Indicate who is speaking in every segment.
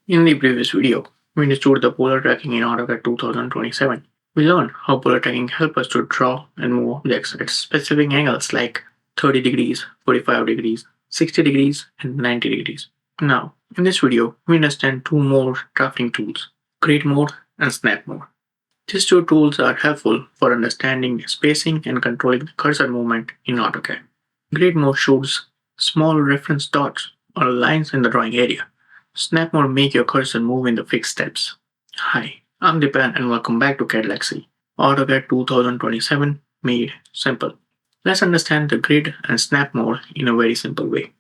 Speaker 1: In the previous video, we understood the polar tracking in AutoCAD 2027. We learned how polar tracking helps us to draw and move objects at specific angles like 30 degrees, 45 degrees, 60 degrees, and 90 degrees. Now, in this video, we understand two more drafting tools, Grid Mode and Snap Mode. These two tools are helpful for understanding spacing and controlling the cursor movement in AutoCAD. Grid Mode shows small reference dots or lines in the drawing area. Snap Mode make your cursor move in the fixed steps. Hi, I'm Dipan and welcome back to Cadelyx, AutoCAD 2027 made simple. Let's understand the grid and snap mode in a very simple way.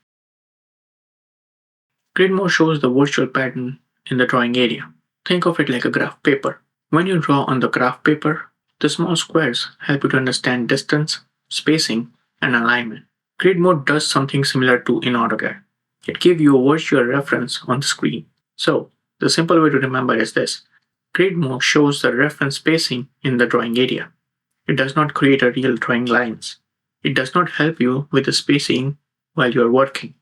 Speaker 1: Grid mode shows the virtual pattern in the drawing area. Think of it like a graph paper. When you draw on the graph paper, the small squares help you to understand distance, spacing, and alignment. Grid mode does something similar to in AutoCAD. It gives you a virtual reference on the screen. So, the simple way to remember is this. Grid mode shows the reference spacing in the drawing area. It does not create a real drawing lines. It does not help you with the spacing while you are working.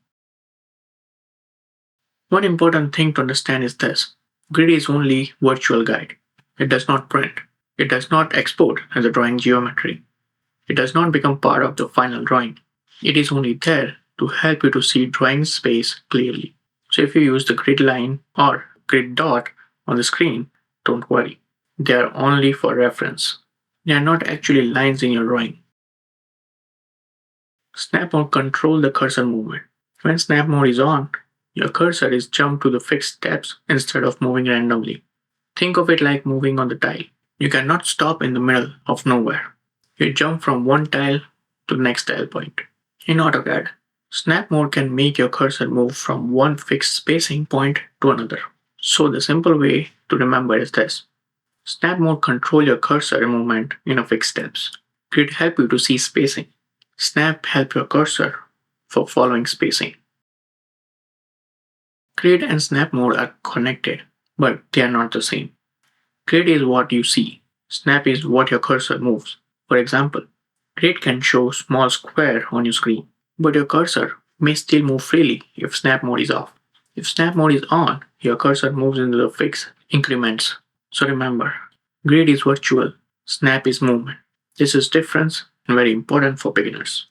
Speaker 1: One important thing to understand is this. Grid is only virtual guide. It does not print. It does not export as a drawing geometry. It does not become part of the final drawing. It is only there to help you to see drawing space clearly. So if you use the grid line or grid dot on the screen, don't worry. They are only for reference. They are not actually lines in your drawing. Snap mode controls the cursor movement. When snap mode is on, your cursor is jumped to the fixed steps instead of moving randomly. Think of it like moving on the tile. You cannot stop in the middle of nowhere. You jump from one tile to the next tile point. In AutoCAD, snap mode can make your cursor move from one fixed spacing point to another. So the simple way to remember is this. Snap mode control your cursor movement in a fixed steps. Grid help you to see spacing. Snap help your cursor for following spacing. Grid and snap mode are connected, but they are not the same. Grid is what you see. Snap is what your cursor moves. For example, grid can show small square on your screen, but your cursor may still move freely if snap mode is off. If snap mode is on, your cursor moves into the fixed increments. So remember, grid is virtual, snap is movement. This is difference and very important for beginners.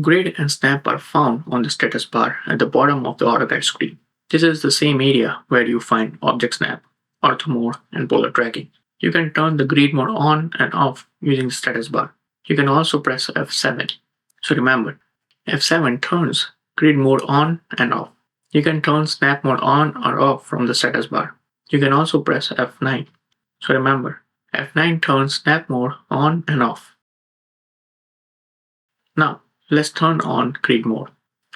Speaker 1: Grid and snap are found on the status bar at the bottom of the AutoCAD screen. This is the same area where you find object snap, ortho mode, and polar tracking. You can turn the grid mode on and off using the status bar. You can also press F7. So remember, F7 turns grid mode on and off. You can turn snap mode on or off from the status bar. You can also press F9. So remember, F9 turns snap mode on and off. Now, let's turn on grid mode.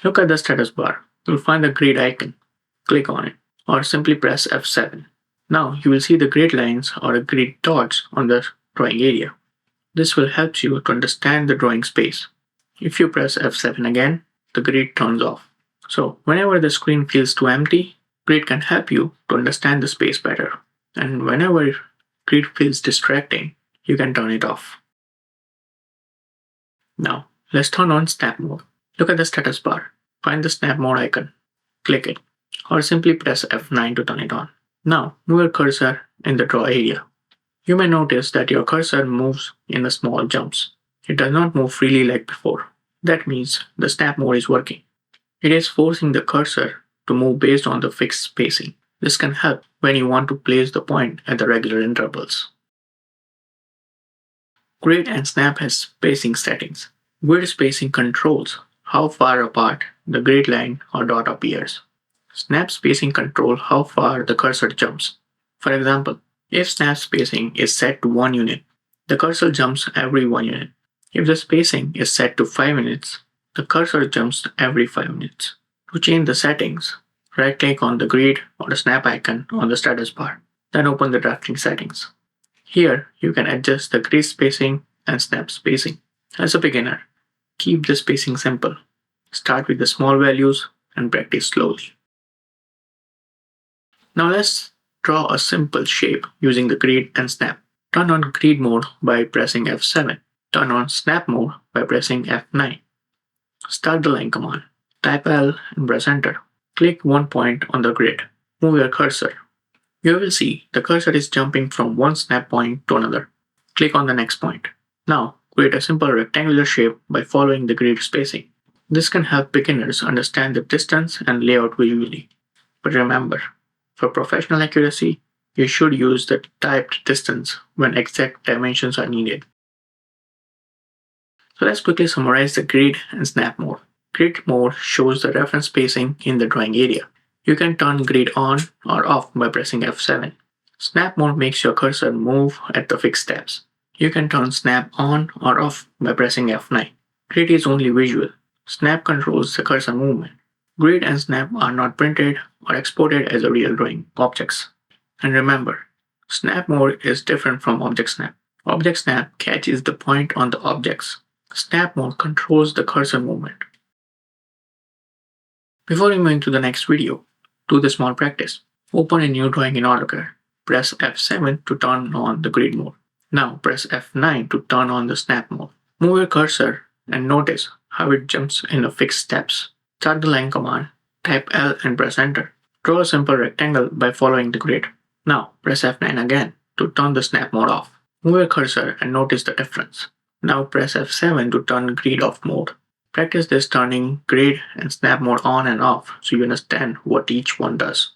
Speaker 1: Look at the status bar. You'll find the grid icon. Click on it, or simply press F7. Now you will see the grid lines or grid dots on the drawing area. This will help you to understand the drawing space. If you press F7 again, the grid turns off. So whenever the screen feels too empty, grid can help you to understand the space better. And whenever grid feels distracting, you can turn it off. Now, let's turn on snap mode. Look at the status bar. Find the snap mode icon. Click it, or simply press F9 to turn it on. Now, move your cursor in the draw area. You may notice that your cursor moves in the small jumps. It does not move freely like before. That means the snap mode is working. It is forcing the cursor to move based on the fixed spacing. This can help when you want to place the point at the regular intervals. Grid and snap has spacing settings. Grid spacing controls how far apart the grid line or dot appears. Snap spacing controls how far the cursor jumps. For example, if snap spacing is set to 1 unit, the cursor jumps every 1 unit. If the spacing is set to 5 minutes, the cursor jumps every 5 minutes. To change the settings, right-click on the grid or the snap icon on the status bar, then open the drafting settings. Here, you can adjust the grid spacing and snap spacing. As a beginner, keep the spacing simple. Start with the small values and practice slowly. Now let's draw a simple shape using the grid and snap. Turn on grid mode by pressing F7. Turn on snap mode by pressing F9. Start the line command. Type L and press enter. Click one point on the grid. Move your cursor. You will see the cursor is jumping from one snap point to another. Click on the next point. Now, create a simple rectangular shape by following the grid spacing. This can help beginners understand the distance and layout visually. But remember, for professional accuracy, you should use the typed distance when exact dimensions are needed. So let's quickly summarize the grid and snap mode. Grid mode shows the reference spacing in the drawing area. You can turn grid on or off by pressing F7. Snap mode makes your cursor move at the fixed steps. You can turn snap on or off by pressing F9. Grid is only visual. Snap controls the cursor movement. Grid and snap are not printed or exported as a real drawing objects. And remember, snap mode is different from object snap. Object snap catches the point on the objects. Snap mode controls the cursor movement. Before we move into the next video, do the small practice. Open a new drawing in AutoCAD. Press F7 to turn on the grid mode. Now press F9 to turn on the snap mode. Move your cursor and notice how it jumps in the fixed steps. Start the line command, type L and press enter. Draw a simple rectangle by following the grid. Now press F9 again to turn the snap mode off. Move your cursor and notice the difference. Now press F7 to turn grid off mode. Practice this turning grid and snap mode on and off so you understand what each one does.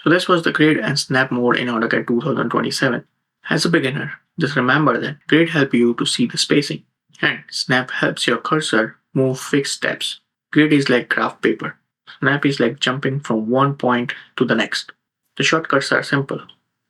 Speaker 1: So this was the grid and snap mode in AutoCAD 2027. As a beginner, just remember that grid helps you to see the spacing and snap helps your cursor move fixed steps. Grid is like graph paper. Snap is like jumping from one point to the next. The shortcuts are simple.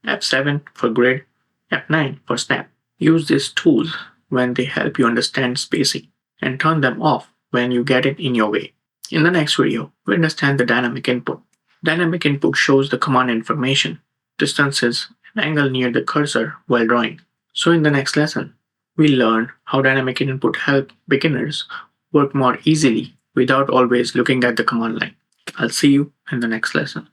Speaker 1: F7 for grid, F9 for snap. Use these tools when they help you understand spacing and turn them off when you get it in your way. In the next video, we understand the dynamic input. Dynamic input shows the command information, distances, and angle near the cursor while drawing. So in the next lesson, we'll learn how dynamic input helps beginners work more easily without always looking at the command line. I'll see you in the next lesson.